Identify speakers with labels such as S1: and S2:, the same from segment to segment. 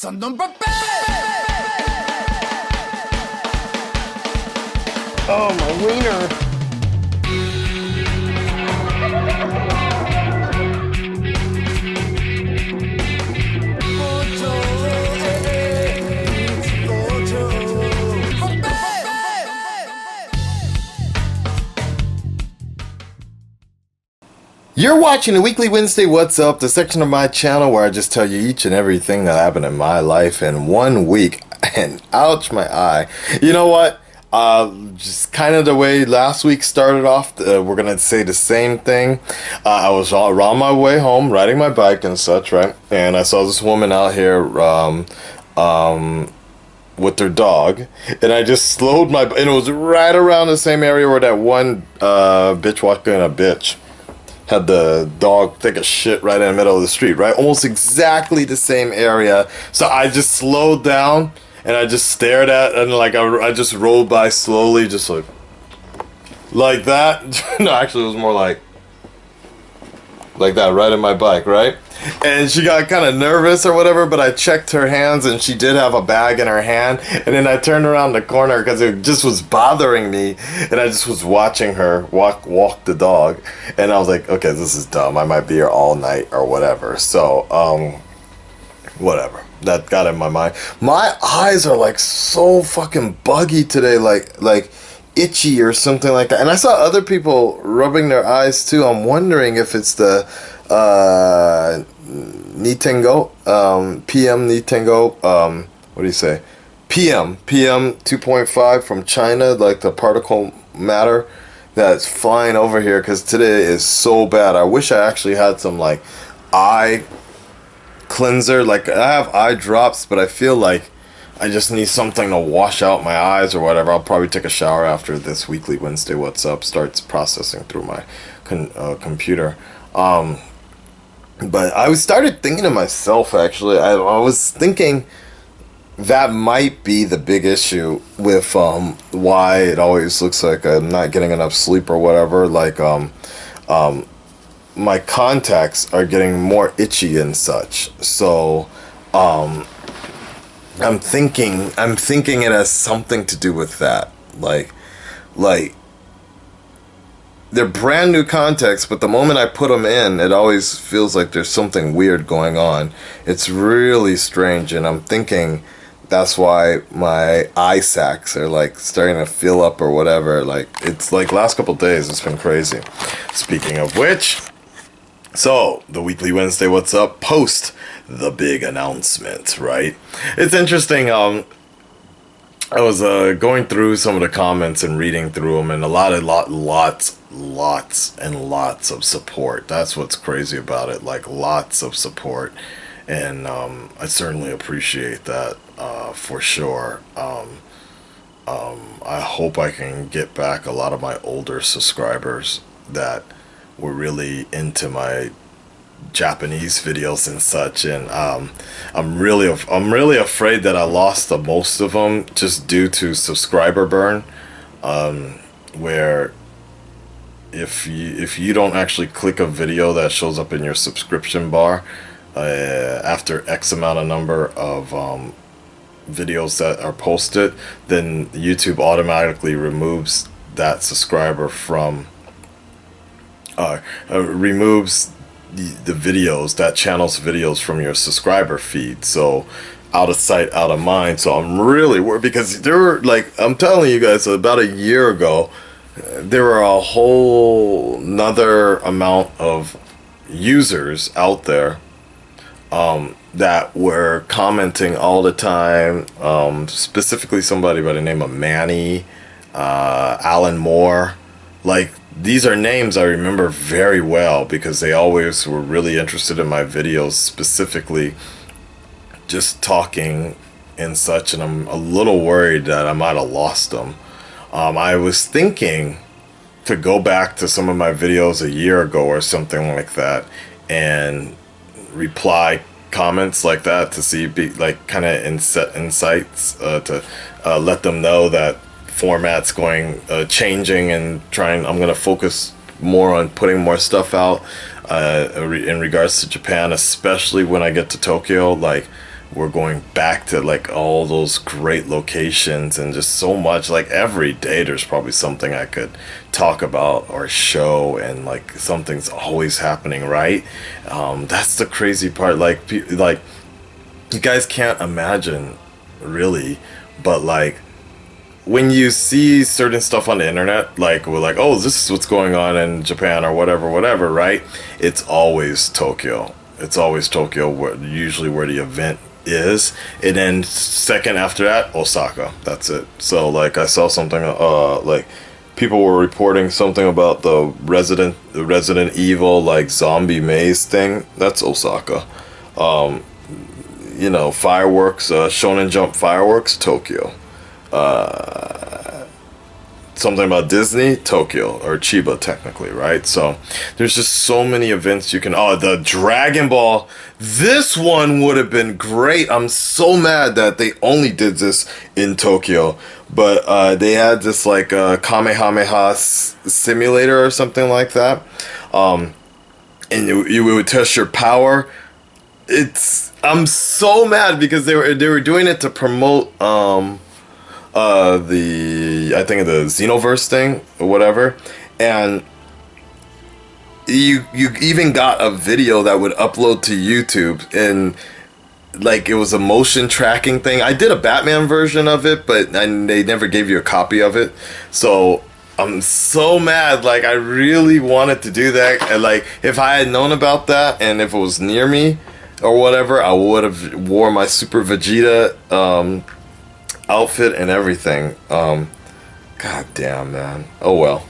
S1: Son d'un papel!
S2: Oh, my wiener. You're watching the Weekly Wednesday What's Up, the section of my channel where I just tell you each and everything that happened in my life in 1 week. And ouch, my eye. You know what? Just kind of the way last week started off, we're going to say the same thing. I was on my way home, riding my bike and such, right? And I saw this woman out here with their dog. And I just slowed my... And it was right around the same area where that one bitch walked in, a bitch. Had the dog take a shit right in the middle of the street, right? Almost exactly the same area. So I just slowed down and I just stared at, and like I just rolled by slowly, just like that. No, actually it was more like that, right in my bike, right? And she got kind of nervous or whatever, but I checked her hands and she did have a bag in her hand. And then I turned around the corner because it just was bothering me. And I just was watching her walk the dog. And I was like, okay, this is dumb. I might be here all night or whatever. So, whatever. That got in my mind. My eyes are like so fucking buggy today, like itchy or something like that. And I saw other people rubbing their eyes too. I'm wondering if it's the Nitengo, PM Nitengo, what do you say? PM 2.5 from China, like the particle matter that's flying over here, because today is so bad. I wish I actually had some like eye cleanser. Like I have eye drops, but I feel like I just need something to wash out my eyes or whatever. I'll probably take a shower after this Weekly Wednesday What's Up starts processing through my computer. But I started thinking to myself, actually, I was thinking that might be the big issue with why it always looks like I'm not getting enough sleep or whatever. Like my contacts are getting more itchy and such. So I'm thinking it has something to do with that. Like they're brand new contacts, but the moment I put them in, it always feels like there's something weird going on. It's really strange, and I'm thinking that's why my eye sacs are like starting to fill up or whatever. Like it's like last couple days, it's been crazy. Speaking of which, so the Weekly Wednesday What's Up post the big announcement, right? It's interesting. I was going through some of the comments and reading through them, and lots and lots of support. That's what's crazy about it, like lots of support, and I certainly appreciate that for sure. I hope I can get back a lot of my older subscribers that were really into my Japanese videos and such, and I'm really afraid that I lost the most of them just due to subscriber burn, where if you don't actually click a video that shows up in your subscription bar after X amount of number of videos that are posted, then YouTube automatically removes that subscriber from removes the videos, that channel's videos, from your subscriber feed. So out of sight, out of mind. So I'm really worried, because there were, like, I'm telling you guys, about a year ago, there were a whole nother amount of users out there that were commenting all the time, specifically somebody by the name of Manny, Alan Moore. Like, these are names I remember very well because they always were really interested in my videos, specifically just talking and such, and I'm a little worried that I might have lost them. I was thinking to go back to some of my videos a year ago or something like that and reply comments like that to see, like, kind of insights to let them know that format's going changing, and I'm going to focus more on putting more stuff out in regards to Japan, especially when I get to Tokyo. Like, we're going back to like all those great locations and just so much. Like every day there's probably something I could talk about or show, and like something's always happening, right? That's the crazy part. Like like you guys can't imagine really, but like when you see certain stuff on the internet, like we're like, oh, this is what's going on in Japan or whatever, right? It's always Tokyo. It's always Tokyo, usually where the event is, and then second after that, Osaka. That's it. So like I saw something, like people were reporting something about the Resident Evil like zombie maze thing. That's Osaka. You know, fireworks, Shonen Jump fireworks, Tokyo. Something about Disney, Tokyo, or Chiba technically, right? So there's just so many events you can. Oh, the Dragon Ball. This one would have been great. I'm so mad that they only did this in Tokyo, but they had this like Kamehameha simulator or something like that, and you would test your power. I'm so mad because they were doing it to promote I think the Xenoverse thing or whatever, and you even got a video that would upload to YouTube, and like it was a motion tracking thing. I did a Batman version of it, but they never gave you a copy of it. So I'm so mad. Like I really wanted to do that, and like if I had known about that and if it was near me or whatever, I would have wore my Super Vegeta outfit and everything. God damn, man. Oh well.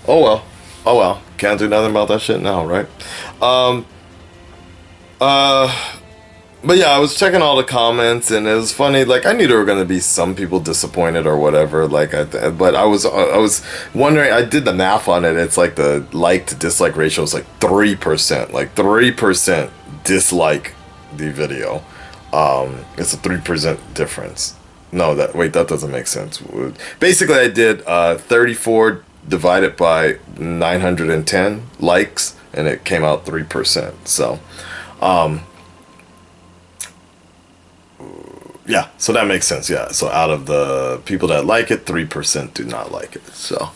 S2: Can't do nothing about that shit now, right? But yeah, I was checking all the comments, and it was funny. Like I knew there were gonna be some people disappointed or whatever. Like, but I was wondering. I did the math on it. It's like the like to dislike ratio is like 3%. Like 3% dislike the video. It's a 3% difference. No, that doesn't make sense. Basically, I did 34 divided by 910 likes, and it came out 3%. So, yeah, so that makes sense. Yeah, so out of the people that like it, 3% do not like it. So,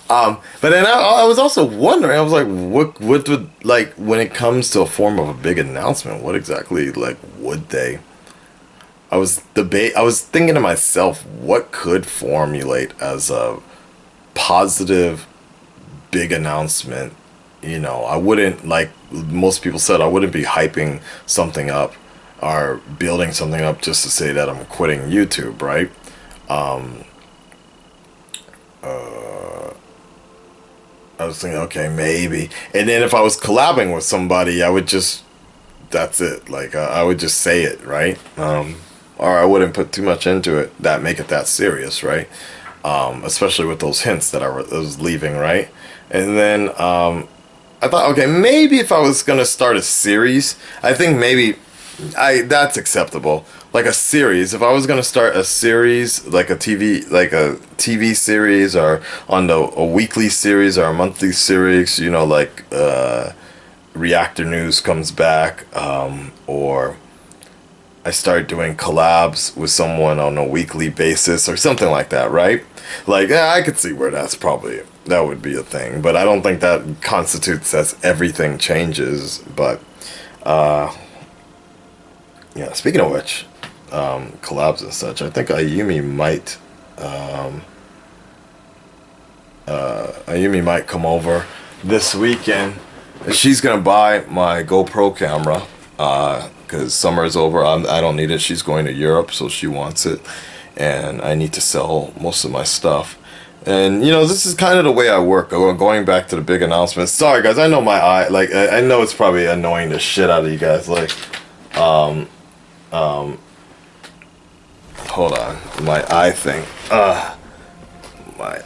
S2: but then I was also wondering. I was like, what would like when it comes to a form of a big announcement? What exactly like would they? I was thinking to myself, what could formulate as a positive big announcement? You know, I wouldn't, like most people said, I wouldn't be hyping something up or building something up just to say that I'm quitting YouTube, right? I was thinking, okay, maybe. And then if I was collabing with somebody, I would just, that's it. Like, I would just say it, right? Or I wouldn't put too much into it that make it that serious, right? Especially with those hints that I was leaving, right? And then I thought, okay, maybe if I was gonna start a series, I think maybe that's acceptable. Like a series, if I was gonna start a series, like a TV series, or on a weekly series or a monthly series, you know, like Reactor News comes back, or I start doing collabs with someone on a weekly basis or something like that, right? Like, yeah, I could see where that would be a thing, but I don't think that constitutes as everything changes. But yeah, speaking of which, collabs and such, I think Ayumi might come over this weekend. She's gonna buy my GoPro camera, because summer is over. I don't need it. She's going to Europe, so she wants it, and I need to sell most of my stuff. And you know, this is kind of the way I work. Going back to the big announcements. Sorry guys, I know my eye. Like I know it's probably annoying the shit out of you guys. Like, hold on, my eye thing. My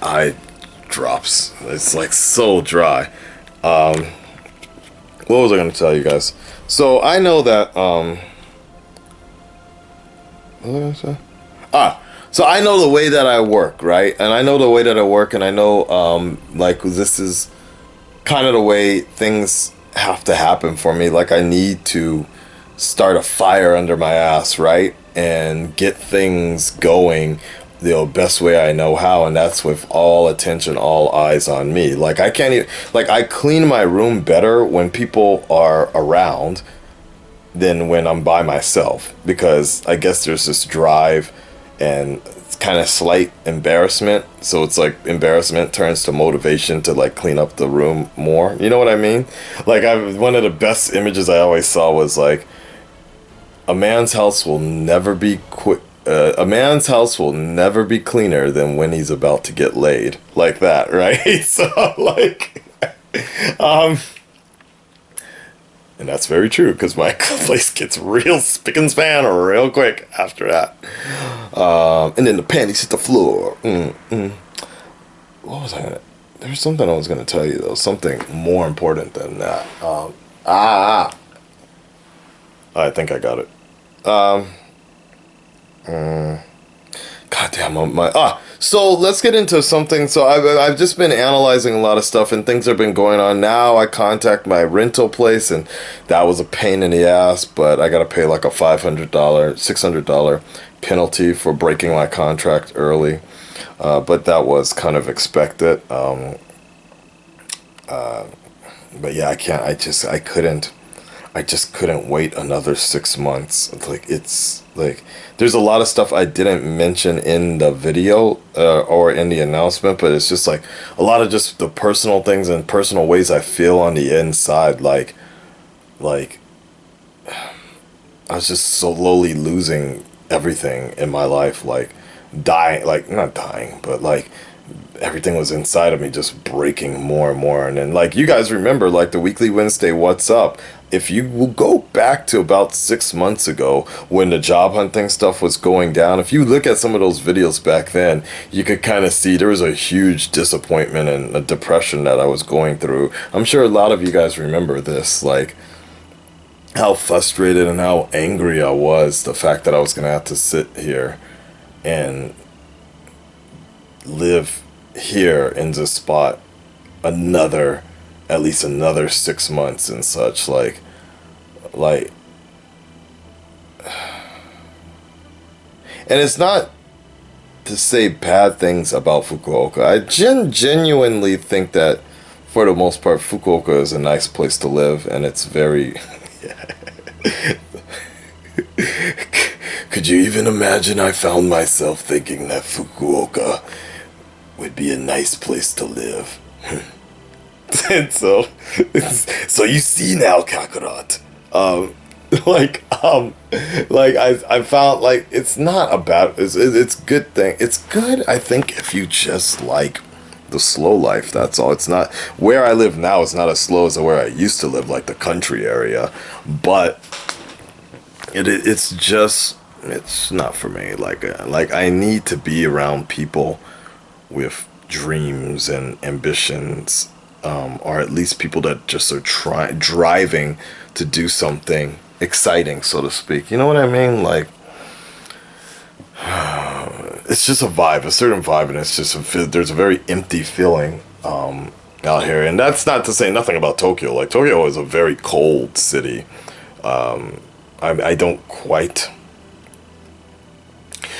S2: eye drops. It's like so dry. What was I going to tell you guys? So I know that what was I going to say? So I know the way that I work, right? And I know the way that I work, and I know like this is kind of the way things have to happen for me. Like I need to start a fire under my ass, right? and get things going the best way I know how, and that's with all attention, all eyes on me. Like I can't even, like I clean my room better when people are around than when I'm by myself, because I guess there's this drive and it's kind of slight embarrassment, so it's like embarrassment turns to motivation to like clean up the room more, you know what I mean? Like one of the best images I always saw was like a man's house will never be a man's house will never be cleaner than when he's about to get laid, like that, right? So like and that's very true, because my place gets real spick and span real quick after that. And then the panties hit the floor. What was I? There's something I was going to tell you, though. Something more important than that. I think I got it. God damn, so let's get into something. So I've just been analyzing a lot of stuff, and things have been going on. Now I contact my rental place, and that was a pain in the ass, but I got to pay like a $600 penalty for breaking my contract early. But that was kind of expected. But yeah, I just couldn't wait another 6 months. It's like there's a lot of stuff I didn't mention in the video or in the announcement, but it's just like a lot of just the personal things and personal ways I feel on the inside. Like I was just slowly losing everything in my life, like dying, like not dying, but like everything was inside of me just breaking more and more. And then like you guys remember like the weekly Wednesday What's Up, if you will go back to about 6 months ago when the job hunting stuff was going down, if you look at some of those videos back then, you could kind of see there was a huge disappointment and a depression that I was going through. I'm sure a lot of you guys remember this, like how frustrated and how angry I was, the fact that I was going to have to sit here and live here in this spot at least another 6 months and such, like and it's not to say bad things about Fukuoka. I genuinely think that for the most part Fukuoka is a nice place to live, and it's very Could you even imagine I found myself thinking that Fukuoka would be a nice place to live? And so you see now, Kakarot. I found like it's not a bad. It's good thing. It's good. I think if you just like the slow life, that's all. It's not where I live now. It's not as slow as where I used to live, like the country area. But it's just it's not for me. Like I need to be around people with dreams and ambitions. Or at least people that just are driving to do something exciting, so to speak. You know what I mean? Like, it's just a vibe, a certain vibe, and it's just there's a very empty feeling out here. And that's not to say nothing about Tokyo. Like, Tokyo is a very cold city. I don't quite.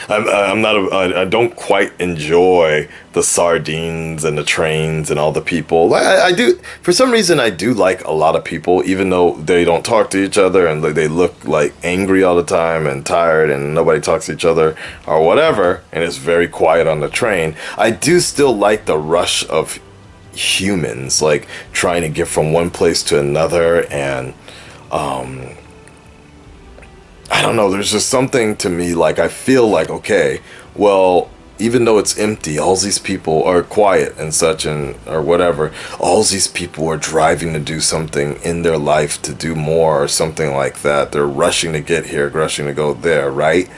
S2: I don't quite enjoy the sardines and the trains and all the people. I do, for some reason, I do like a lot of people, even though they don't talk to each other and they look like angry all the time and tired and nobody talks to each other or whatever, and it's very quiet on the train. I do still like the rush of humans, like trying to get from one place to another, and I don't know, there's just something to me, like, I feel like, okay, well, even though it's empty, all these people are quiet and such, and or whatever, all these people are driving to do something in their life, to do more or something like that. They're rushing to get here, rushing to go there, right?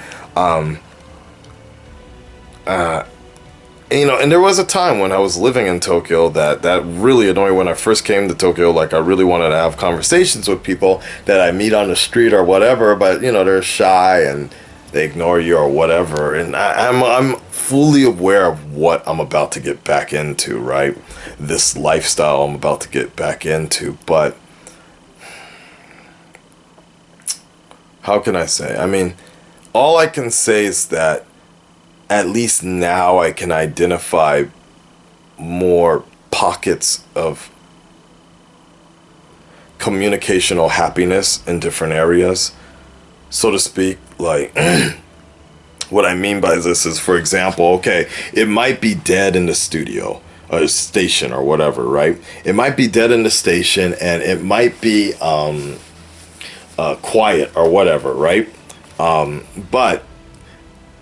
S2: You know, and there was a time when I was living in Tokyo that really annoyed when I first came to Tokyo. Like, I really wanted to have conversations with people that I meet on the street or whatever, but, you know, they're shy and they ignore you or whatever. And I'm fully aware of what I'm about to get back into, right? This lifestyle I'm about to get back into. But how can I say? I mean, all I can say is that at least now I can identify more pockets of communicational happiness in different areas, so to speak. Like, what I mean by this is, for example, okay, it might be dead in the studio or station or whatever, right? It might be dead in the station, and it might be quiet or whatever, right? But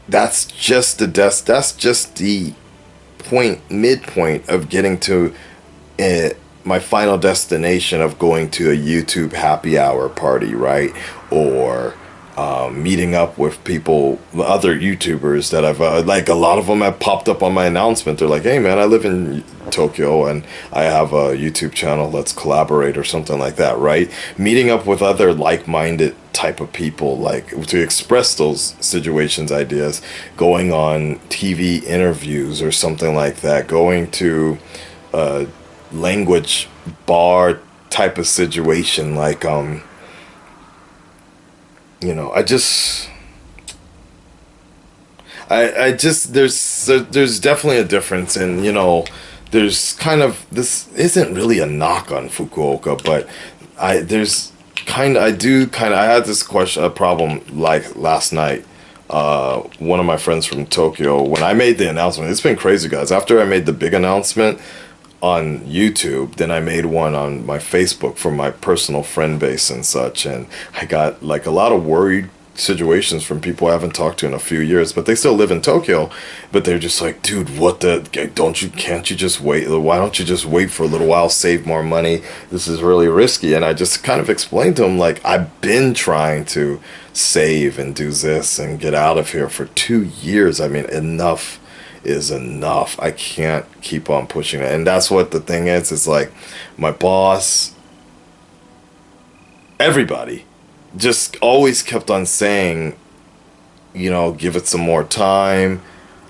S2: that's just that's just the midpoint of getting to my final destination of going to a YouTube happy hour party, right? Or meeting up with people, other YouTubers that I've like, a lot of them have popped up on my announcement. They're like, hey man, I live in Tokyo and I have a YouTube channel, let's collaborate, or something like that, right? Meeting up with other like-minded type of people, like, to express those situations, ideas, going on TV interviews or something like that, going to language bar type of situation, like you know, I just there's definitely a difference. And you know, there's kind of, this isn't really a knock on Fukuoka, but I had this a problem like last night. One of my friends from Tokyo, when I made the announcement, it's been crazy, guys. After I made the big announcement on YouTube, then I made one on my Facebook for my personal friend base and such, and I got like a lot of worried situations from people I haven't talked to in a few years, but they still live in Tokyo. But they're just like, dude, can't you just wait? Why don't you just wait for a little while, save more money? This is really risky. And I just kind of explained to them, like, I've been trying to save and do this and get out of here for 2 years. I mean, enough is enough. I can't keep on pushing it. And that's what the thing is. It's like my boss, everybody just always kept on saying, you know, give it some more time.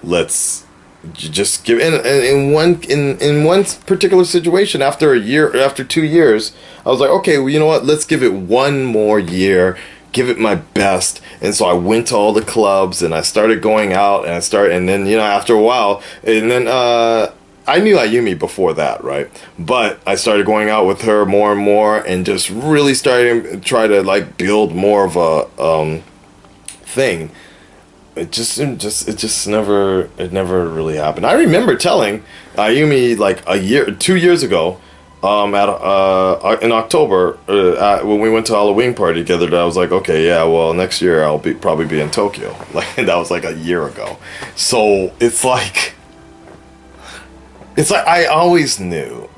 S2: Let's just give in one particular situation, after 2 years, I was like, okay, well, you know what? Let's give it one more year. Give it my best. And so I went to all the clubs and I started going out, and then, you know, after a while, and then I knew Ayumi before that, right? But I started going out with her more and more, and just really starting to try to like build more of a thing. It never really happened. I remember telling Ayumi like 2 years ago, in October, when we went to a Halloween party together, that I was like, okay, yeah, well, next year I'll probably be in Tokyo. Like, that was like a year ago. So it's like I always knew.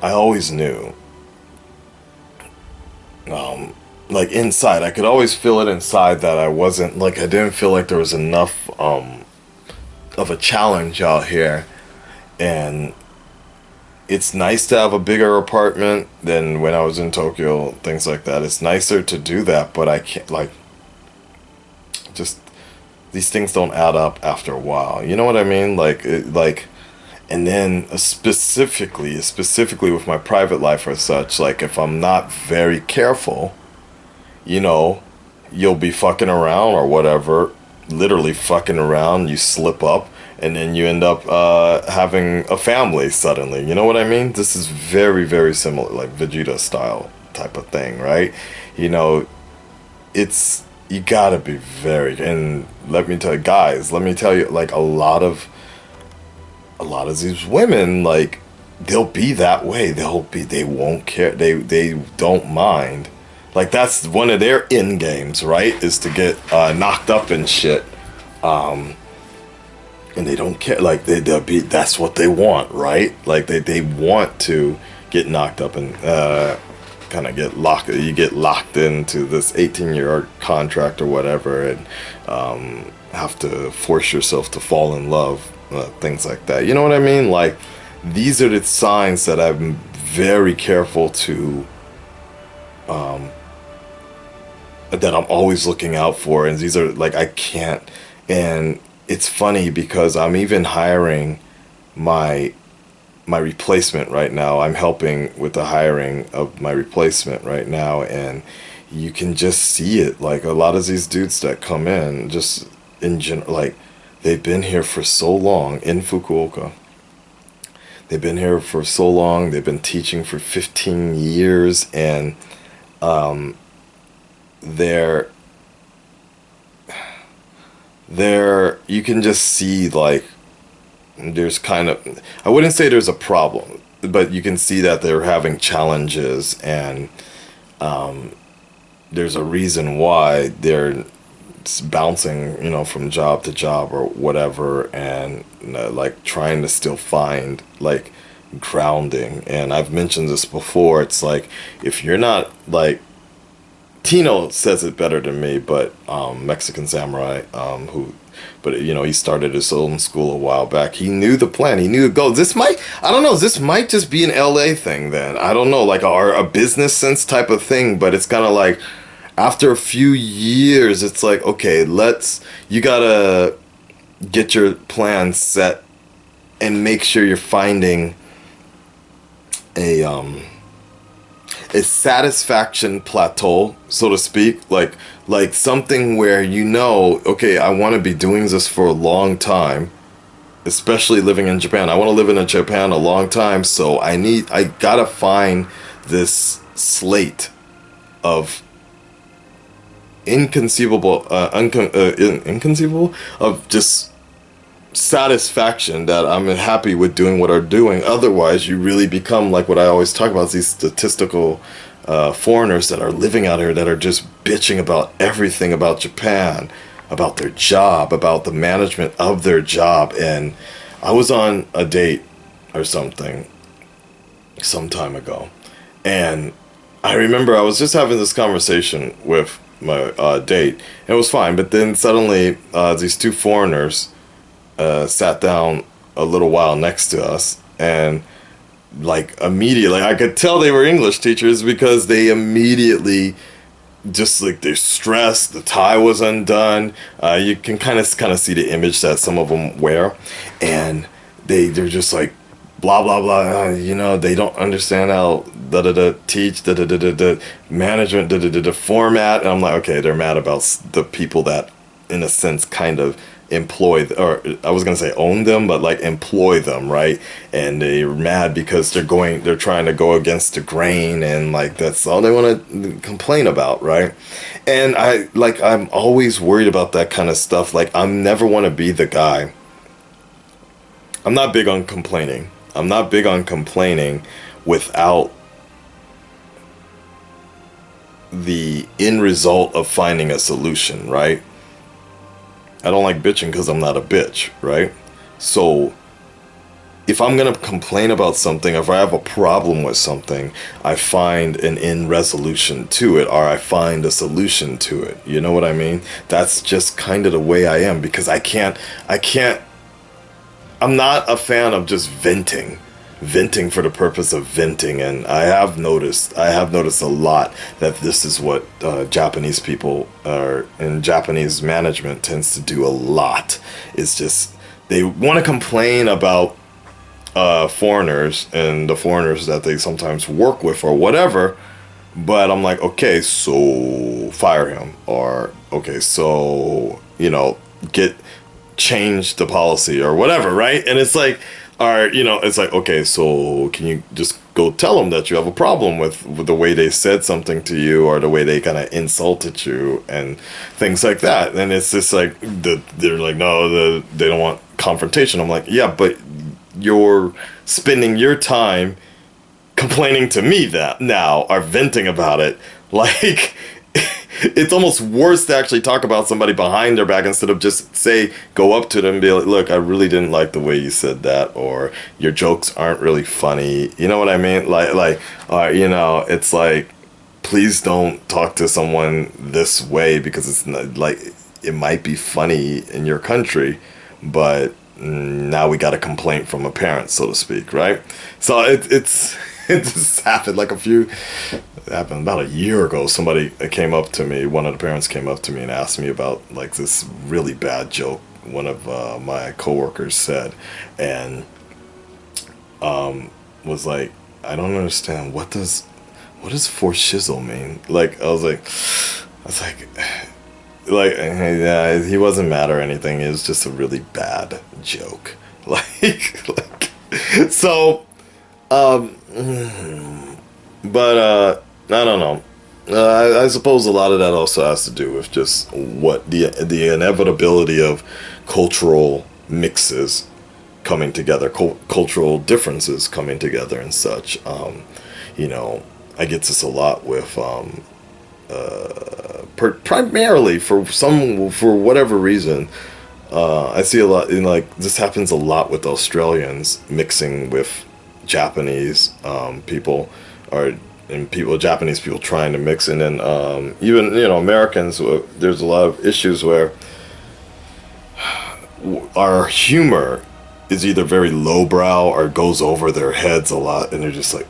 S2: Like inside, I could always feel it inside that I didn't feel like there was enough of a challenge out here. And it's nice to have a bigger apartment than when I was in Tokyo, things like that. It's nicer to do that, but I can't, like, just, these things don't add up after a while. You know what I mean? And then specifically with my private life or such, like, if I'm not very careful, you know, you'll be fucking around or whatever, literally fucking around, you slip up, and then you end up having a family suddenly. You know what I mean? This is very, very similar, like Vegeta style type of thing, right? You know, you gotta be and let me tell you, like, a lot of these women, like, they'll be that way. They won't care. They don't mind. Like, that's one of their end games, right? Is to get knocked up and shit. And they don't care. Like, that's what they want, right? Like, they want to get knocked up and kind of get locked. You get locked into this 18-year contract or whatever, and have to force yourself to fall in love, things like that. You know what I mean? Like, these are the signs that I'm very careful to, that I'm always looking out for. And these are, like, I can't. And it's funny because I'm even hiring my replacement right now. I'm helping with the hiring of my replacement right now, and you can just see it. Like, a lot of these dudes that come in, just in general, like, they've been here for so long in Fukuoka. They've been here for so long. They've been teaching for 15 years, and they're you can just see, like, there's kind of, I wouldn't say there's a problem, but you can see that they're having challenges, and there's a reason why they're bouncing, from job to job or whatever, and like trying to still find, like, grounding. And I've mentioned this before. It's like, if you're not, like, Tino says it better than me, but Mexican Samurai, but he started his own school a while back. He knew the plan. He knew the goal. I don't know, this might just be an LA thing then. I don't know, like a business sense type of thing, but it's kind of like, after a few years, it's like, okay, you gotta get your plan set and make sure you're finding a satisfaction plateau, so to speak, like something where, okay, I want to be doing this for a long time, especially living in Japan. I want to live in Japan a long time, so I gotta find this slate of inconceivable of just satisfaction, that I'm happy with doing what I'm doing. Otherwise, you really become, like what I always talk about, these statistical foreigners that are living out here that are just bitching about everything about Japan, about their job, about the management of their job. And I was on a date or something some time ago, and I remember I was just having this conversation with my date, and it was fine. But then suddenly, these two foreigners sat down a little while next to us, and like immediately, I could tell they were English teachers, because they immediately just, like, they're stressed. The tie was undone. You can kind of see the image that some of them wear, and they're just like, blah blah blah, they don't understand how teach management format. And I'm like, okay, they're mad about the people that, in a sense, kind of employ, or I was gonna say own them, but like employ them, right? And they're mad because they're trying to go against the grain, and like that's all they want to complain about, right? And I'm always worried about that kind of stuff. Like, I never want to be the guy. I'm not big on complaining. Without the end result of finding a solution, right? I don't like bitching because I'm not a bitch, right? So if I'm going to complain about something, if I have a problem with something, I find an end resolution to it, or I find a solution to it. You know what I mean? That's just kind of the way I am, because I'm not a fan of just venting for the purpose of venting. And I have noticed a lot that this is what Japanese people in Japanese management tends to do a lot. It's just, they want to complain about foreigners and the foreigners that they sometimes work with or whatever. But I'm like, okay, so fire him, or okay, so change the policy or whatever, right? And it's like, it's like, okay, so can you just go tell them that you have a problem with the way they said something to you, or the way they kind of insulted you and things like that. And it's just like, they're like, no, they don't want confrontation. I'm like, yeah, but you're spending your time complaining to me that now, or venting about it. Like, it's almost worse to actually talk about somebody behind their back, instead of just go up to them and be like, look, I really didn't like the way you said that, or your jokes aren't really funny. You know what I mean? It's like, please don't talk to someone this way, because it's not, like, it might be funny in your country, but now we got a complaint from a parent, so to speak, right? So it's it just happened it happened about a year ago. Somebody came up to me, one of the parents came up to me and asked me about, like, this really bad joke one of my coworkers said, and was like, I don't understand, what does for shizzle mean? Like, I was like, like, yeah, he wasn't mad or anything. It was just a really bad joke. Like, so, but I don't know. I suppose a lot of that also has to do with just what the inevitability of cultural mixes coming together, cultural differences coming together, and such. You know, I get this a lot with primarily for whatever reason. I see a lot in like this happens a lot with Australians mixing with Japanese people or and people Japanese people trying to mix, and then even Americans. There's a lot of issues where our humor is either very lowbrow or goes over their heads a lot, and they're just like,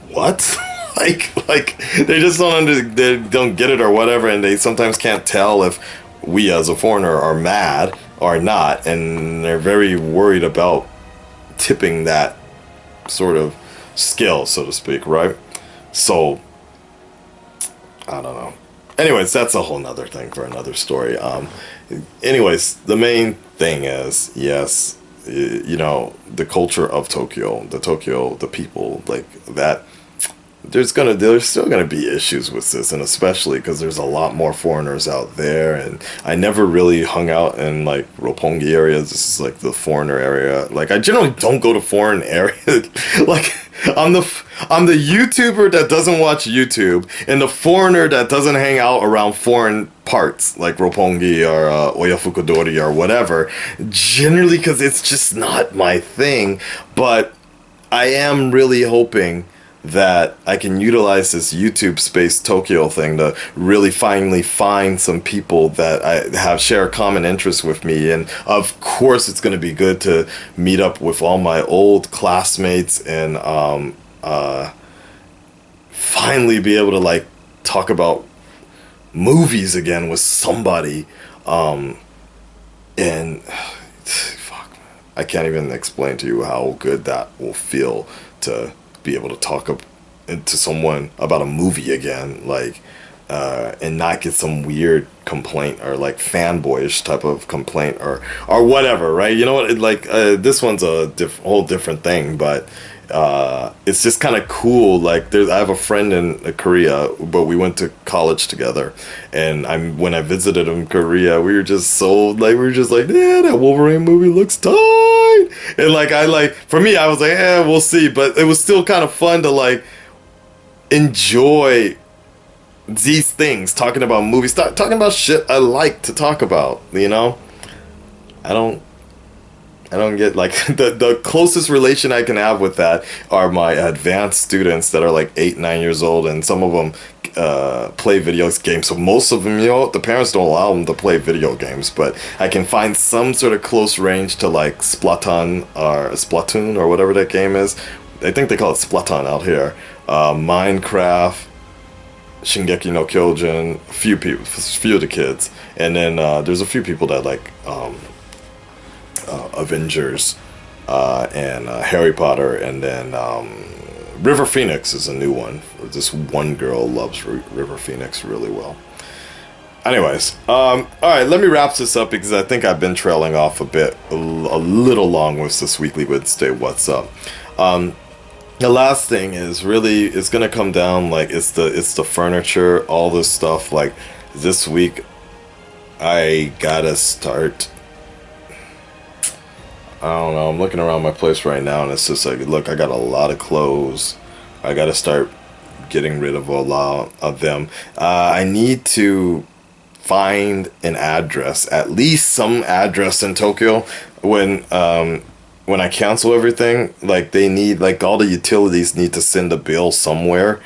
S2: what? like they just they don't get it or whatever, and they sometimes can't tell if we as a foreigner are mad or not, and they're very worried about tipping that sort of scale, so to speak, right? So I don't know. Anyways, that's a whole nother thing for another story. Anyways, the main thing is, yes, the culture of Tokyo, the people, like that. There's still gonna be issues with this, and especially because there's a lot more foreigners out there, and I never really hung out in like Roppongi areas. This is like the foreigner area. Like I generally don't go to foreign areas. Like I'm the YouTuber that doesn't watch YouTube, and the foreigner that doesn't hang out around foreign parts like Roppongi or Oyafukudori or whatever. Generally, because it's just not my thing. But I am really hoping that I can utilize this YouTube Space Tokyo thing to really finally find some people that I share common interests with me. And of course, it's going to be good to meet up with all my old classmates and finally be able to like talk about movies again with somebody. And fuck, man, I can't even explain to you how good that will feel to be able to talk to someone about a movie again, like, and not get some weird complaint or like fanboyish type of complaint or whatever, right? You know what? This one's a whole different thing, but it's just kind of cool. Like, I have a friend in Korea, but we went to college together, and when I visited him in Korea, we were just like, yeah, that Wolverine movie looks tight, and for me, I was like, yeah, we'll see, but it was still kind of fun to like enjoy these things, talking about movies, talking about shit I like to talk about. I don't get like the closest relation I can have with that are my advanced students that are like 8-9 years old, and some of them play video games. So most of them, the parents don't allow them to play video games, but I can find some sort of close range to like Splatoon or whatever that game is. I think they call it Splatoon out here. Minecraft, Shingeki no Kyojin, few of the kids, and then there's a few people that like Avengers and Harry Potter, and then River Phoenix is a new one. This one girl loves River Phoenix really well. Anyways, all right, let me wrap this up because I think I've been trailing off a little long with this weekly Wednesday What's Up. The last thing is really, it's gonna come down like it's the furniture, all this stuff. Like this week, I gotta start. I don't know. I'm looking around my place right now, and it's just like, look, I got a lot of clothes. I gotta start getting rid of a lot of them. I need to find an address, at least some address in Tokyo. When I cancel everything, like they need, like all the utilities need to send a bill somewhere,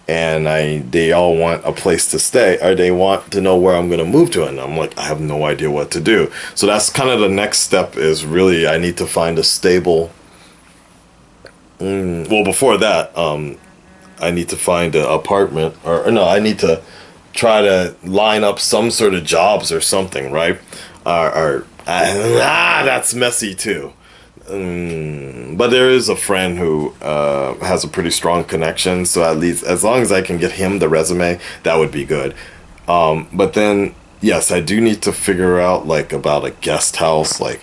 S2: and they all want a place to stay, or they want to know where I'm gonna move to, and I'm like, I have no idea what to do. So that's kind of the next step, is really I need to find a stable. Well, before that, I need to find an apartment, or no, I need to try to line up some sort of jobs or something, right? That's messy too. But there is a friend who has a pretty strong connection, so at least as long as I can get him the resume, that would be good. But then yes, I do need to figure out like about a guest house. Like,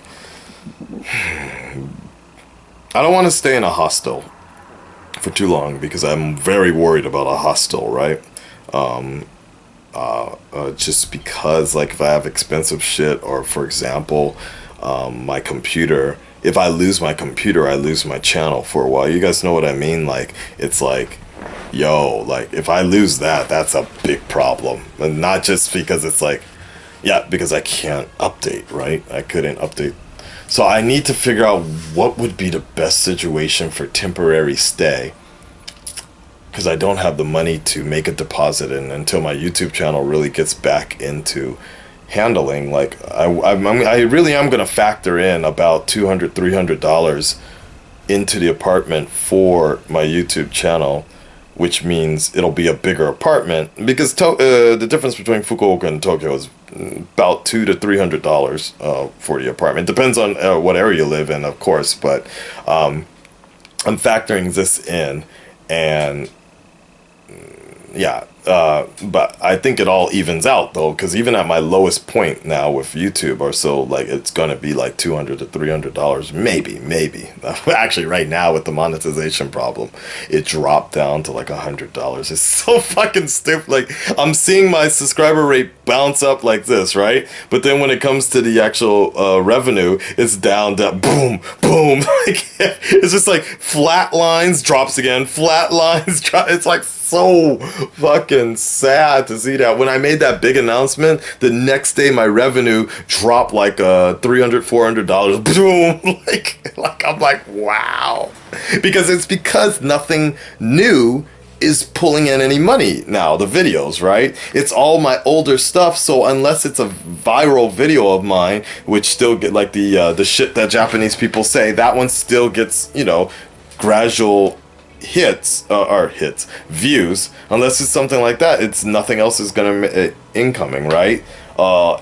S2: I don't want to stay in a hostel for too long because I'm very worried about a hostel, right? Just because, like, if I have expensive shit, or for example, my computer, if I lose my computer, I lose my channel for a while. You guys know what I mean? Like, it's like, yo, like, if I lose that, that's a big problem. And not just because it's like, yeah, because I can't update, right? I couldn't update. So I need to figure out what would be the best situation for temporary stay, because I don't have the money to make a deposit in until my YouTube channel really gets back into handling. Like, I really am going to factor in about $200, $300 into the apartment for my YouTube channel, which means it'll be a bigger apartment, because the difference between Fukuoka and Tokyo is about $200 to $300 for the apartment. Depends on what area you live in, of course, but I'm factoring this in, and yeah, but I think it all evens out though, because even at my lowest point now with YouTube or so, like, it's gonna be like $200 to $300, maybe. Actually, right now with the monetization problem, it dropped down to like $100. It's so fucking stupid. Like, I'm seeing my subscriber rate bounce up like this, right? But then when it comes to the actual revenue, it's down, boom. Like, it's just like flat lines, drops again, flat lines, drop. It's like so fucking sad to see that. When I made that big announcement, the next day my revenue dropped like $300, $400. Boom. Like I'm like, wow. Because nothing new is pulling in any money now, the videos, right? It's all my older stuff, so unless it's a viral video of mine, which still get like the shit that Japanese people say, that one still gets, you know, gradual views. Unless it's something like that, it's nothing else is gonna incoming, right?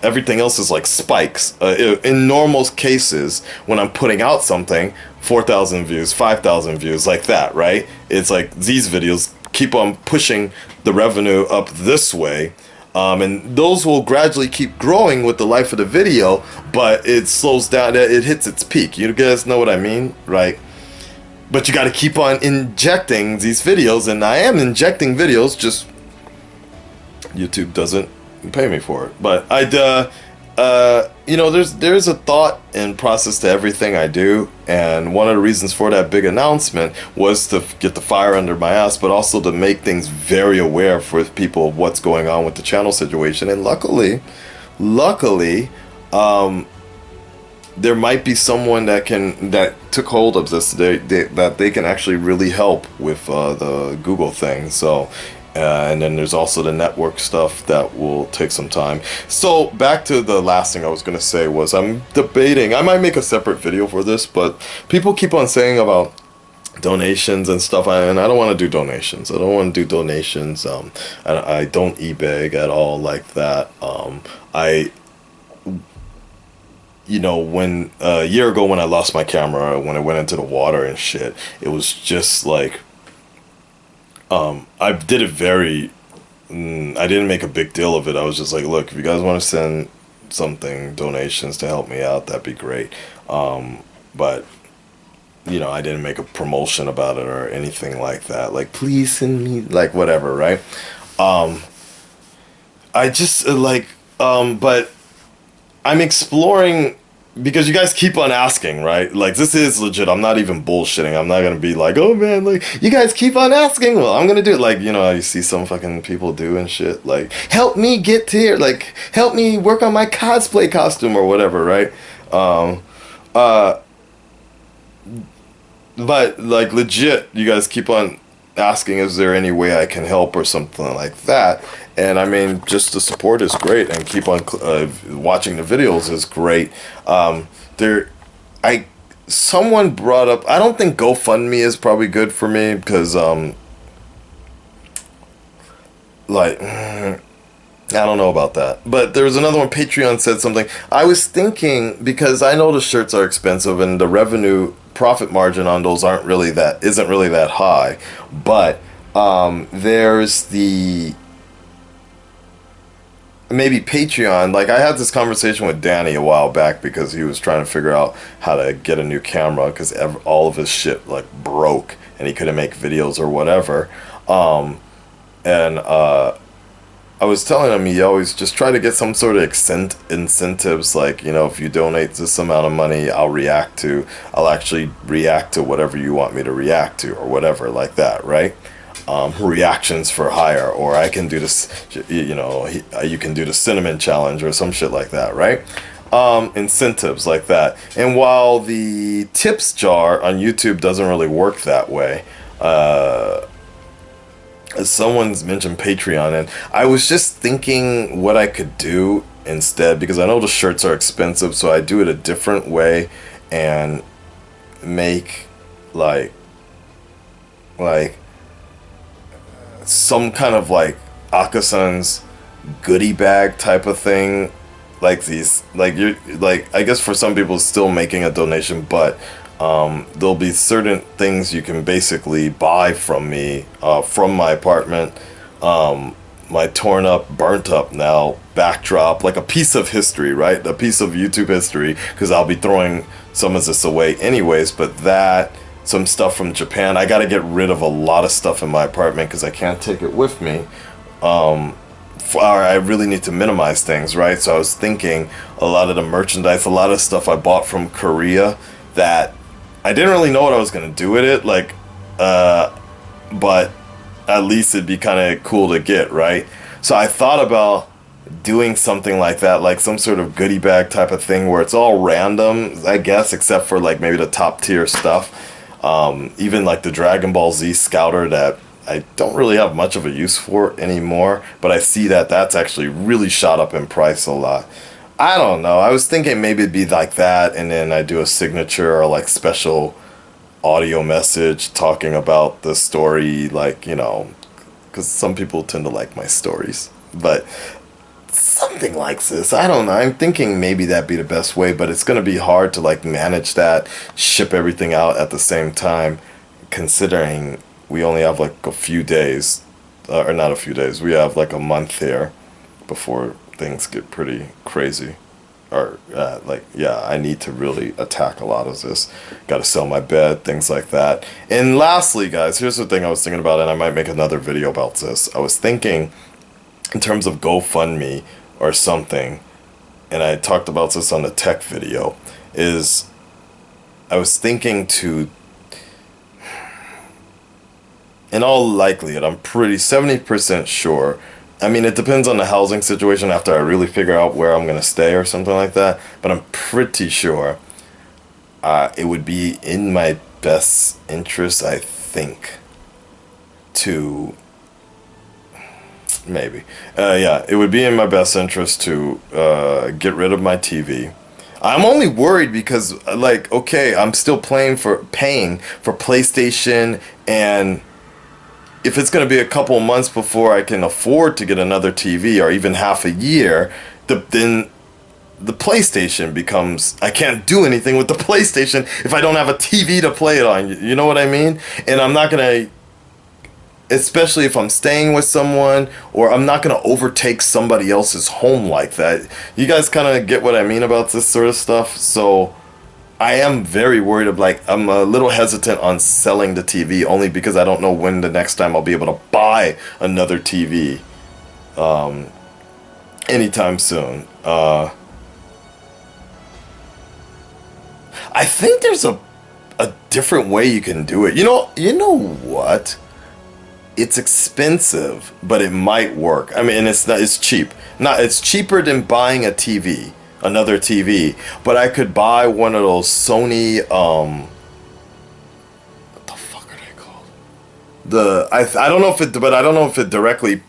S2: Everything else is like spikes. In normal cases, when I'm putting out something, 4,000 views, 5,000 views, like that, right? It's like these videos keep on pushing the revenue up this way, and those will gradually keep growing with the life of the video, but it slows down, it hits its peak. You guys know what I mean, right? But you got to keep on injecting these videos, and I am injecting videos, just YouTube doesn't pay me for it. But you know, there's a thought and process to everything I do, and one of the reasons for that big announcement was to get the fire under my ass, but also to make things very aware for people of what's going on with the channel situation. And luckily, there might be someone that took hold of this, that they can actually really help with the Google thing. So. And then there's also the network stuff that will take some time. So back to the last thing I was going to say was, I'm debating, I might make a separate video for this, but people keep on saying about donations and stuff, and I don't want to do donations. I don't want to do donations. I don't eBay at all like that. You know, when a year ago when I lost my camera, when it went into the water and shit, it was just like, I did it very, I didn't make a big deal of it. I was just like, look, if you guys want to send something, donations to help me out, that'd be great. But, you know, I didn't make a promotion about it or anything like that. Like, please send me, like, whatever, right? I just, but I'm exploring, because you guys keep on asking, right? Like, this is legit. I'm not even bullshitting. I'm not going to be like, oh, man, like, you guys keep on asking. Well, I'm going to do it. Like, you know, you see some fucking people do and shit. Like, help me get to here. Like, help me work on my cosplay costume or whatever, right? But, like, legit, you guys keep on asking, is there any way I can help or something like that? And I mean, just the support is great, and keep on watching the videos is great. Someone brought up, I don't think GoFundMe is probably good for me, because I don't know about that. But there was another one, Patreon said something. I was thinking, because I know the shirts are expensive and the revenue profit margin on those isn't really that high, but there's the maybe Patreon. Like I had this conversation with Danny a while back because he was trying to figure out how to get a new camera because all of his shit like broke and he couldn't make videos or whatever. And I was telling him he always just try to get some sort of incentives, like, you know, if you donate this amount of money, I'll actually react to whatever you want me to react to or whatever like that, right? Reactions for hire, or I can do this, you know, you can do the cinnamon challenge or some shit like that, right? Incentives like that. And while the tips jar on YouTube doesn't really work that way, someone's mentioned Patreon, and I was just thinking what I could do instead, because I know the shirts are expensive, so I do it a different way and make like some kind of like Akasan's goodie bag type of thing, like these, like you're like, I guess for some people it's still making a donation, but there'll be certain things you can basically buy from me, from my apartment, my torn up, burnt up now backdrop, like a piece of history, right? A piece of YouTube history, because I'll be throwing some of this away anyways, but that, some stuff from Japan. I got to get rid of a lot of stuff in my apartment because I can't take it with me. I really need to minimize things, right? So I was thinking a lot of the merchandise, a lot of stuff I bought from Korea that I didn't really know what I was going to do with it, like, but at least it'd be kind of cool to get, right? So I thought about doing something like that, like some sort of goodie bag type of thing where it's all random, I guess, except for like maybe the top tier stuff. Even like the Dragon Ball Z Scouter that I don't really have much of a use for anymore, but I see that that's actually really shot up in price a lot. I don't know. I was thinking maybe it'd be like that, and then I do a signature or like special audio message talking about the story, like, you know, because some people tend to like my stories. But something like this, I don't know. I'm thinking maybe that'd be the best way, but it's going to be hard to like manage that, ship everything out at the same time, considering we only have like a few days, or not a few days, we have like a month here before things get pretty crazy. Or like, yeah, I need to really attack a lot of this. Got to sell my bed, things like that. And lastly, guys, here's the thing I was thinking about, and I might make another video about this. I was thinking in terms of GoFundMe or something, and I talked about this on the tech video, is I was thinking to, in all likelihood, I'm pretty 70% sure. I mean, it depends on the housing situation after I really figure out where I'm going to stay or something like that. But I'm pretty sure it would be in my best interest, I think, to... Maybe. Yeah, it would be in my best interest to get rid of my TV. I'm only worried because, like, okay, I'm still paying for PlayStation, and if it's going to be a couple of months before I can afford to get another TV, or even half a year, then the PlayStation becomes... I can't do anything with the PlayStation if I don't have a TV to play it on. You know what I mean? And I'm not going to... Especially if I'm staying with someone, or I'm not going to overtake somebody else's home like that. You guys kind of get what I mean about this sort of stuff. So I am very worried of, like, I'm a little hesitant on selling the TV only because I don't know when the next time I'll be able to buy another TV anytime soon. I think there's a different way you can do it. You know what? It's expensive, but it might work. I mean, it's cheap. It's cheaper than buying another TV. But I could buy one of those Sony, what the fuck are they called? I don't know if it directly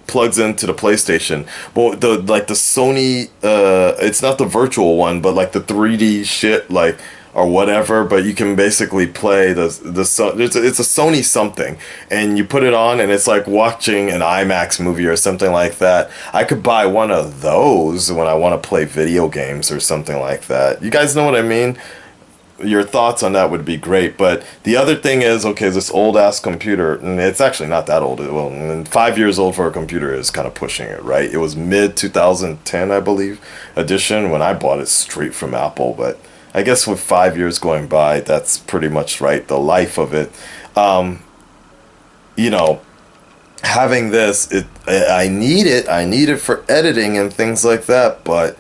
S2: plugs into the PlayStation. But the Sony, it's not the virtual one, but like the 3D shit, like, or whatever, but you can basically play it's a Sony something, and you put it on and it's like watching an IMAX movie or something like that. I could buy one of those when I want to play video games or something like that. You guys know what I mean? your thoughts on that would be great. But the other thing is, okay, this old ass computer, and it's actually not that old. Well, 5 years old for a computer is kind of pushing it, right? It was mid 2010, I believe, edition when I bought it straight from Apple. But I guess with 5 years going by, that's pretty much right. The life of it, you know, having this, I need it. I need it for editing and things like that, but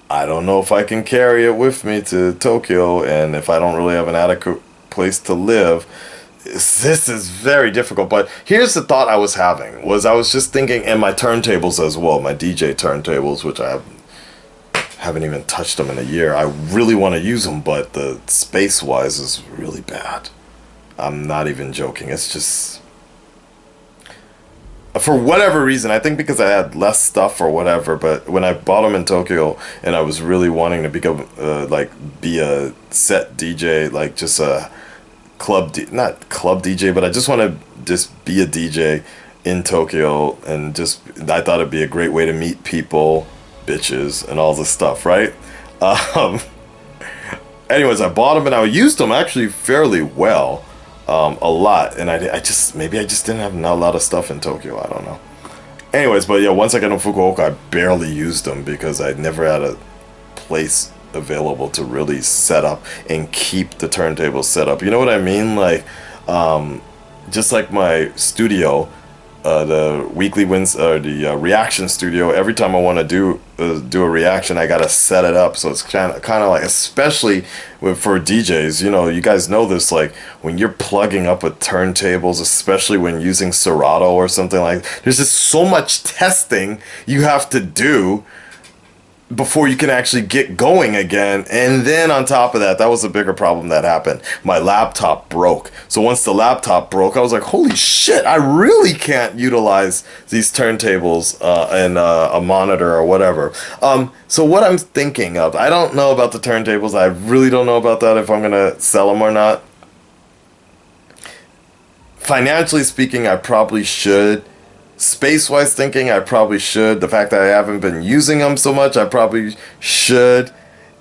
S2: I don't know if I can carry it with me to Tokyo, and if I don't really have an adequate place to live, this is very difficult. But here's the thought I was having, was I was just thinking, and my turntables as well, my DJ turntables, which I haven't even touched them in a year. I really want to use them, but the space-wise is really bad. I'm not even joking. It's just, for whatever reason, I think because I had less stuff or whatever, but when I bought them in Tokyo and I was really wanting to become, be a set DJ, like just a not club DJ, but I just want to just be a DJ in Tokyo, and just, I thought it'd be a great way to meet people, bitches, and all this stuff, right? Anyways, I bought them and I used them actually fairly well. A lot, and I just, maybe I just didn't have a lot of stuff in Tokyo, I don't know. Anyways, but yeah, once I got in Fukuoka, I barely used them because I never had a place available to really set up and keep the turntables set up. You know what I mean? Like, just like my studio, the weekly wins, the reaction studio. Every time I want to do a reaction, I gotta set it up. So it's kind of like, especially for DJs, you know, you guys know this. Like when you're plugging up with turntables, especially when using Serato or something like, there's just so much testing you have to do before you can actually get going again. And then on top of that, that was a bigger problem that happened. My laptop broke. So once the laptop broke, I was like, holy shit, I really can't utilize these turntables and a monitor or whatever. So what I'm thinking of, I don't know about the turntables. I really don't know about that, if I'm going to sell them or not. Financially speaking, I probably should. Space-wise thinking, I probably should. The fact that I haven't been using them so much, I probably should.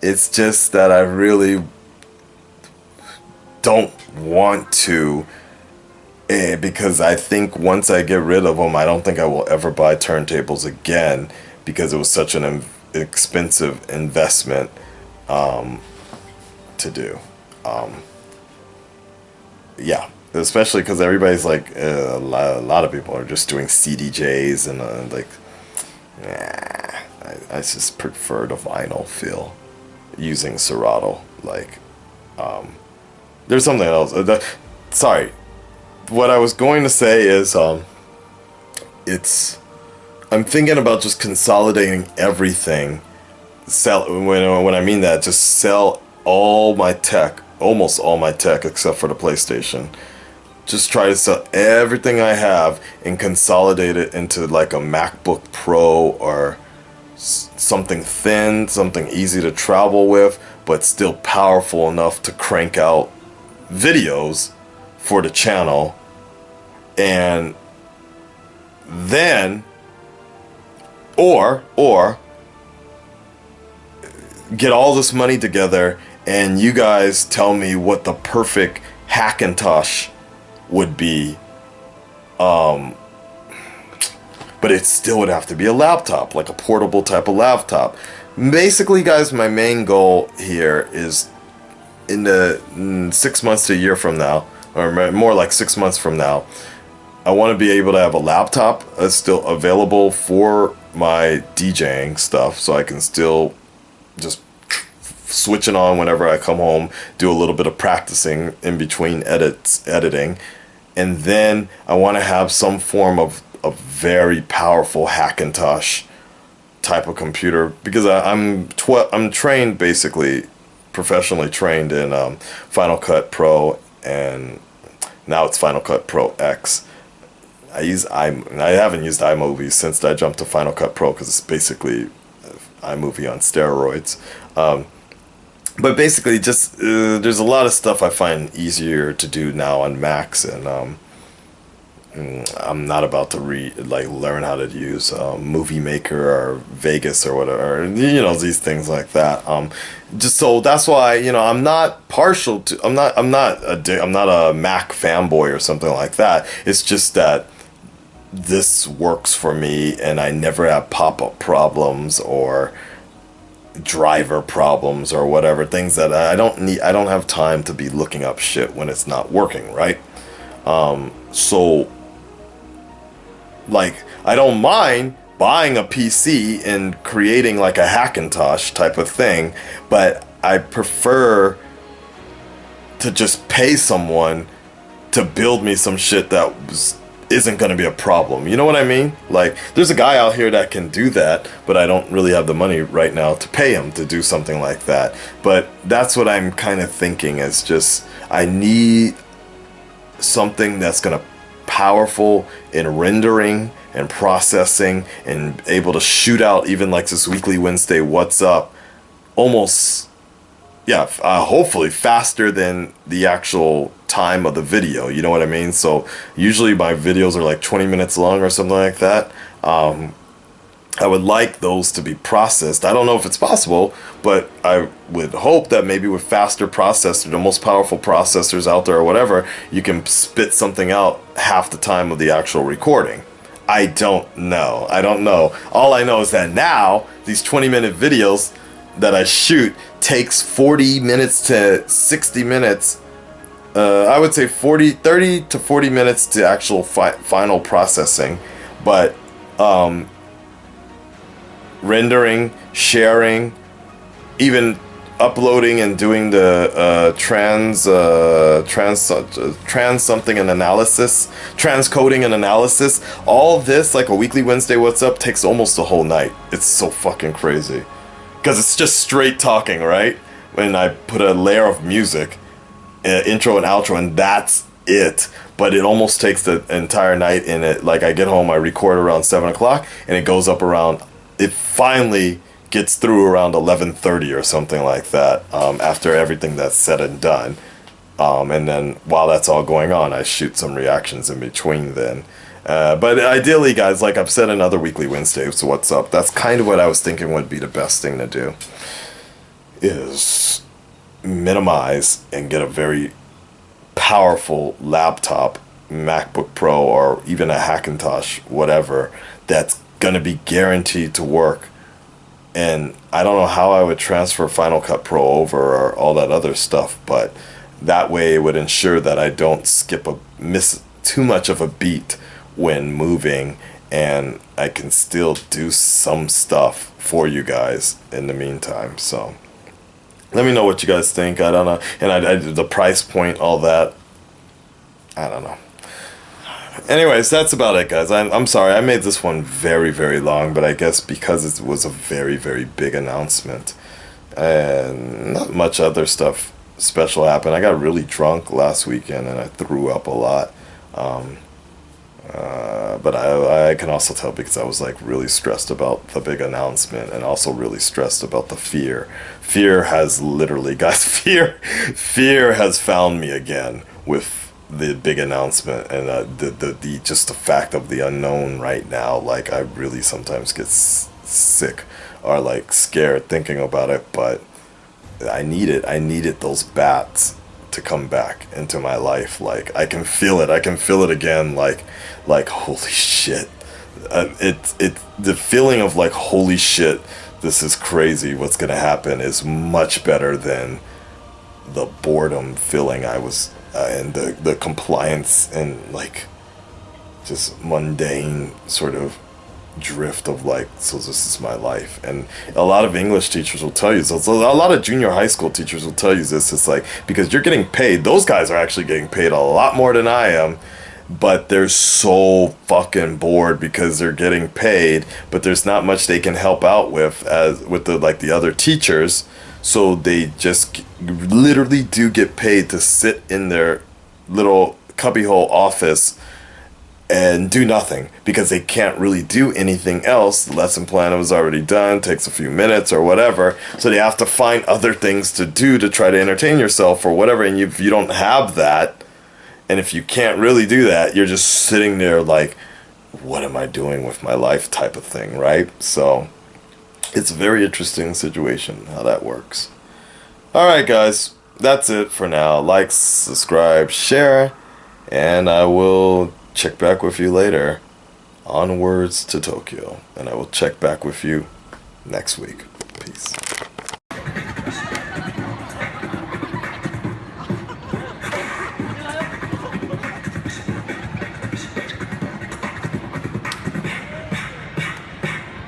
S2: It's just that I really don't want to, because I think once I get rid of them, I don't think I will ever buy turntables again, because it was such an expensive investment to do. Yeah. Especially because everybody's like, a lot of people are just doing CDJs and like, I just prefer the vinyl feel using Serato. Like, there's something else. Sorry, what I was going to say is, I'm thinking about just consolidating everything. When I mean that, just sell all my tech, almost all my tech except for the PlayStation. Just try to sell everything I have and consolidate it into like a MacBook Pro or something thin, something easy to travel with, but still powerful enough to crank out videos for the channel. And then, or get all this money together and you guys tell me what the perfect Hackintosh would be, but it still would have to be a laptop, like a portable type of laptop. Basically, guys, my main goal here is in the 6 months to a year from now, or more like 6 months from now, I want to be able to have a laptop still available for my DJing stuff, so I can still just switch it on whenever I come home, do a little bit of practicing in between editing, and then I want to have some form of a very powerful Hackintosh type of computer, because I'm trained, basically professionally trained in Final Cut Pro, and now it's Final Cut Pro X. I haven't used iMovie since I jumped to Final Cut Pro, because it's basically iMovie on steroids. But basically, just there's a lot of stuff I find easier to do now on Macs, and I'm not about to learn how to use Movie Maker or Vegas or whatever, these things like that. Just so that's why I'm not partial to. I'm not a Mac fanboy or something like that. It's just that this works for me, and I never have pop-up problems or driver problems or whatever, things that I don't need. I don't have time to be looking up shit when it's not working, right? So like, I don't mind buying a PC and creating like a Hackintosh type of thing, but I prefer to just pay someone to build me some shit that isn't going to be a problem. You know what I mean? Like, there's a guy out here that can do that, but I don't really have the money right now to pay him to do something like that. But that's what I'm kind of thinking, is just, I need something that's going to powerful in rendering and processing and able to shoot out even like this weekly Wednesday what's up almost, yeah, hopefully faster than the actual time of the video, you know what I mean? So usually my videos are like 20 minutes long or something like that. I would like those to be processed. I don't know if it's possible, but I would hope that maybe with faster processors, the most powerful processors out there or whatever, you can spit something out half the time of the actual recording. I don't know. All I know is that now these 20-minute videos that I shoot takes 40 minutes to 60 minutes. I would say 30 to 40 minutes to actual final processing, but rendering, sharing, even uploading and doing the trans something and analysis, transcoding and analysis, all this, like a weekly Wednesday what's up, takes almost a whole night. It's so fucking crazy, because it's just straight talking, right? When I put a layer of music, intro and outro, and that's it. But it almost takes the entire night. In it, like, I get home, I record around 7 o'clock, and it goes up around, it finally gets through around 11:30 or something like that, after everything that's said and done. And then while that's all going on, I shoot some reactions in between then. But ideally, guys, like I've said in other weekly Wednesdays, so what's up, that's kind of what I was thinking would be the best thing to do, is minimize and get a very powerful laptop, MacBook Pro, or even a Hackintosh, whatever, that's gonna be guaranteed to work. And I don't know how I would transfer Final Cut Pro over or all that other stuff, but that way it would ensure that I don't miss too much of a beat when moving, and I can still do some stuff for you guys in the meantime. So let me know what you guys think. I don't know. And the price point, all that, I don't know. Anyways, that's about it, guys. I'm sorry, I made this one very, very long, but I guess because it was a very, very big announcement, and not much other stuff special happened. I got really drunk last weekend, and I threw up a lot. But I can also tell because I was like really stressed about the big announcement, and also really stressed about the fear. Fear has literally, guys, fear has found me again with the big announcement, and the just the fact of the unknown right now. Like, I really sometimes get sick or like scared thinking about it, but I needed those bats to come back into my life. Like, I can feel it again. Like holy shit, the feeling of like, holy shit, this is crazy, what's gonna happen, is much better than the boredom feeling I was, and the compliance and like just mundane sort of drift of like, so this is my life. And a lot of English teachers will tell you, so a lot of junior high school teachers will tell you this. It's like, because you're getting paid, those guys are actually getting paid a lot more than I am, but they're so fucking bored because they're getting paid, but there's not much they can help out with as with the other teachers. So they just literally do get paid to sit in their little cubbyhole office and do nothing, because they can't really do anything else. The lesson plan was already done, takes a few minutes or whatever, so they have to find other things to do to try to entertain yourself or whatever. And if you don't have that, And if you can't really do that, you're just sitting there like, what am I doing with my life type of thing, right? So it's a very interesting situation how that works. All right, guys, that's it for now. Like, subscribe, share, and I will check back with you later. Onwards to Tokyo, and I will check back with you next week. Peace.